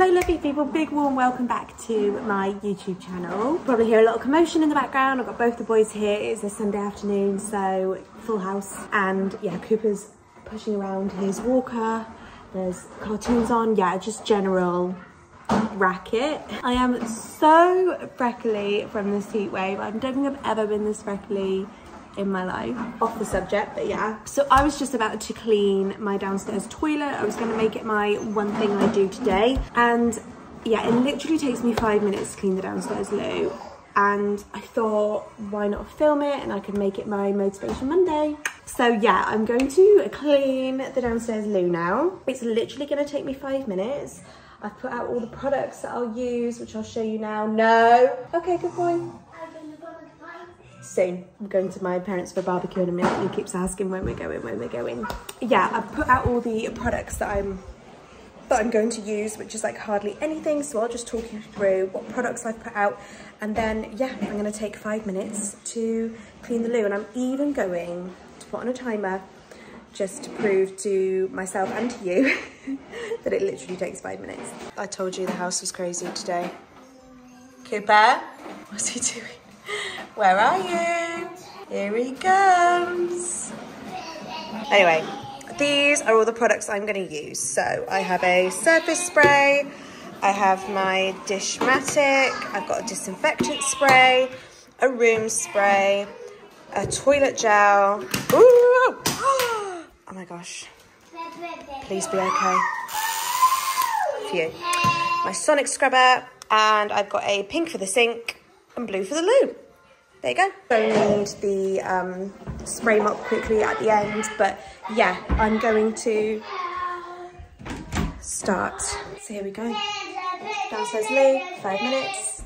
Hello lovely people, big warm welcome back to my YouTube channel. Probably hear a lot of commotion in the background. I've got both the boys here. It's a Sunday afternoon, so full house. And yeah, Cooper's pushing around his walker. There's cartoons on, yeah, just general racket. I am so freckly from this heat wave. I don't think I've ever been this freckly in my life. Off the subject, but yeah. So I was just about to clean my downstairs toilet. I was gonna make it my one thing I do today. And yeah, it literally takes me 5 minutes to clean the downstairs loo. And I thought, why not film it and I could make it my Motivation Monday. So yeah, I'm going to clean the downstairs loo now. It's literally gonna take me 5 minutes. I've put out all the products that I'll use, which I'll show you now. No. Okay, good boy. Soon. I'm going to my parents for a barbecue in a minute and he keeps asking when we're going. Yeah, I've put out all the products that I'm going to use, which is like hardly anything. So I'll just talk you through what products I've put out. And then, yeah, I'm going to take 5 minutes to clean the loo. And I'm even going to put on a timer just to prove to myself and to you that it literally takes 5 minutes. I told you the house was crazy today. Cooper, what's he doing? Where are you? Here he comes. Anyway, these are all the products I'm going to use. So I have a surface spray, I have my Dishmatic, I've got a disinfectant spray, a room spray, a toilet gel. Ooh! Oh my gosh. Please be okay. Phew. My sonic scrubber, and I've got a pink for the sink and blue for the loo. There you go. I need the spray mop quickly at the end, but yeah, I'm going to start. So here we go. Downstairs loo, 5 minutes.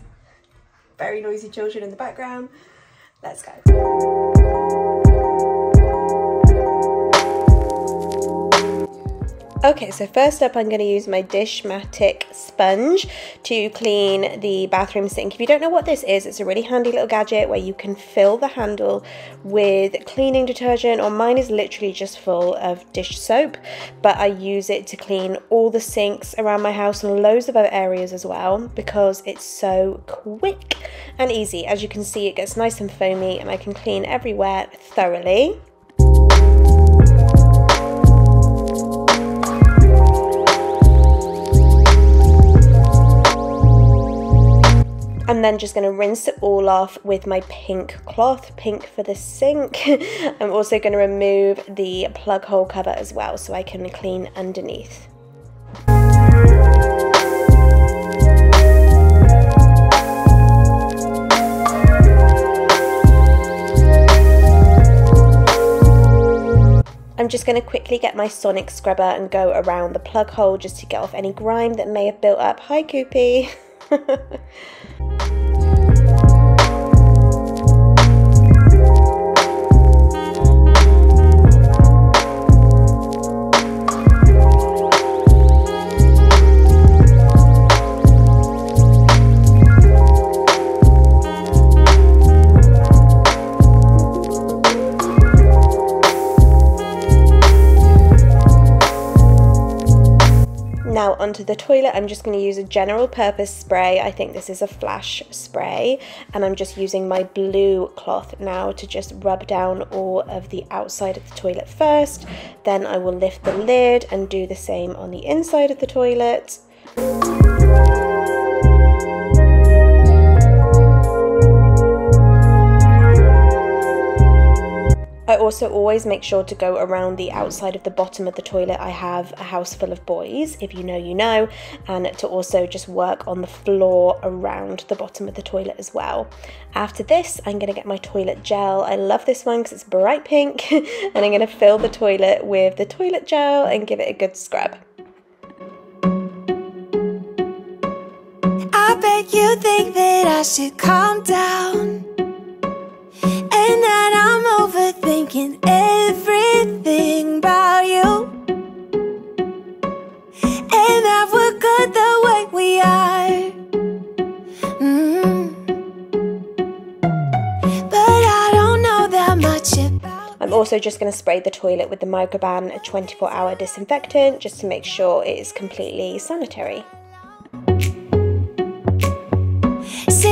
Very noisy children in the background. Let's go. Okay, so first up I'm going to use my Dishmatic sponge to clean the bathroom sink. If you don't know what this is, it's a really handy little gadget where you can fill the handle with cleaning detergent, or mine is literally just full of dish soap, but I use it to clean all the sinks around my house and loads of other areas as well because it's so quick and easy. As you can see, it gets nice and foamy and I can clean everywhere thoroughly. I'm then just going to rinse it all off with my pink cloth, pink for the sink. I'm also going to remove the plug hole cover as well so I can clean underneath. I'm just going to quickly get my sonic scrubber and go around the plug hole just to get off any grime that may have built up. Hi, Coopy. Now onto the toilet, I'm just going to use a general purpose spray. I think this is a flash spray, and I'm just using my blue cloth now to just rub down all of the outside of the toilet first. Then I will lift the lid and do the same on the inside of the toilet. I also always make sure to go around the outside of the bottom of the toilet. I have a house full of boys, if you know you know, and to also just work on the floor around the bottom of the toilet as well. After this, I'm going to get my toilet gel. I love this one because it's bright pink, and I'm going to fill the toilet with the toilet gel and give it a good scrub. I bet you think that I should calm down, and that I'm overthinking everything about you, and that we're good the way we are. But I don't know that much about. I'm also just going to spray the toilet with the Microban 24-hour disinfectant just to make sure it is completely sanitary.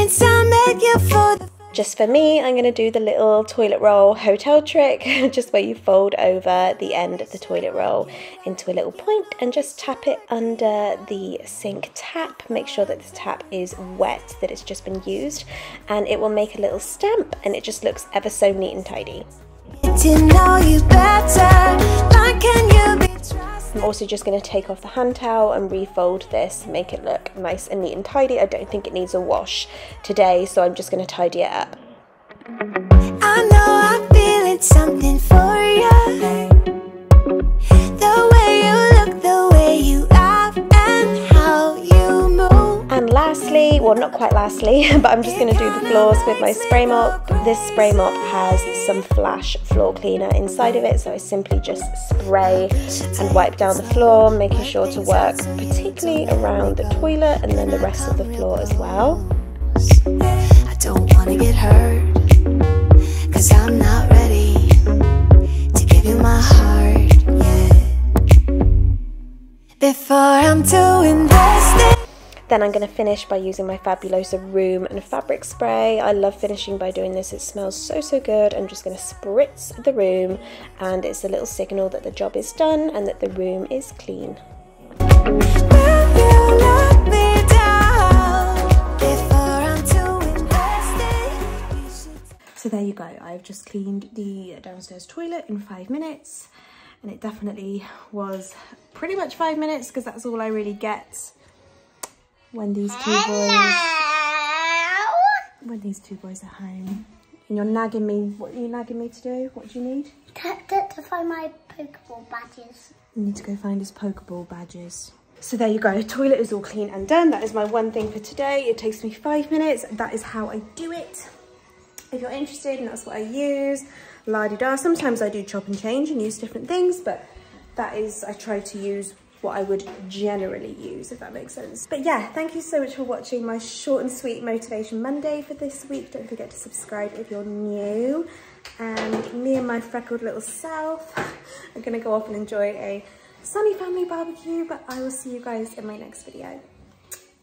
since I met you for the Just for me, I'm going to do the little toilet roll hotel trick, just where you fold over the end of the toilet roll into a little point and just tap it under the sink tap. Make sure that the tap is wet, that it's just been used, and it will make a little stamp and it just looks ever so neat and tidy. to know you better. Like, can you be trusted? I'm also just going to take off the hand towel and refold this, make it look nice and neat and tidy. I don't think it needs a wash today, so I'm just going to tidy it up. I know I'm feeling something for you. The way you look, the way you laugh, and how you move. And lastly, well, not quite lastly, but I'm just going to do the floors with my spray mop. This spray mop has some Flash floor cleaner inside of it, so I simply just spray and wipe down the floor, making sure to work particularly around the toilet and then the rest of the floor as well. I don't want to get hurt, 'cause I'm not ready to give you my heart yet. Before I'm too invested. Then I'm going to finish by using my Fabulosa Room and Fabric Spray. I love finishing by doing this. It smells so, so good. I'm just going to spritz the room, and it's a little signal that the job is done and that the room is clean. So there you go. I've just cleaned the downstairs toilet in 5 minutes, and it definitely was pretty much 5 minutes because that's all I really get when these two boys are home. And you're nagging me. What are you nagging me to do? What do you need? To find my Pokeball badges. You need to go find his Pokeball badges. So there you go. Toilet is all clean and done. That is my one thing for today. It takes me 5 minutes. That is how I do it. If you're interested, and that's what I use, la-di-da. Sometimes I do chop and change and use different things, but that is, I try to use what I would generally use, if that makes sense. But yeah, thank you so much for watching my short and sweet Motivation Monday for this week. Don't forget to subscribe if you're new. And me and my freckled little self are gonna go off and enjoy a sunny family barbecue, but I will see you guys in my next video.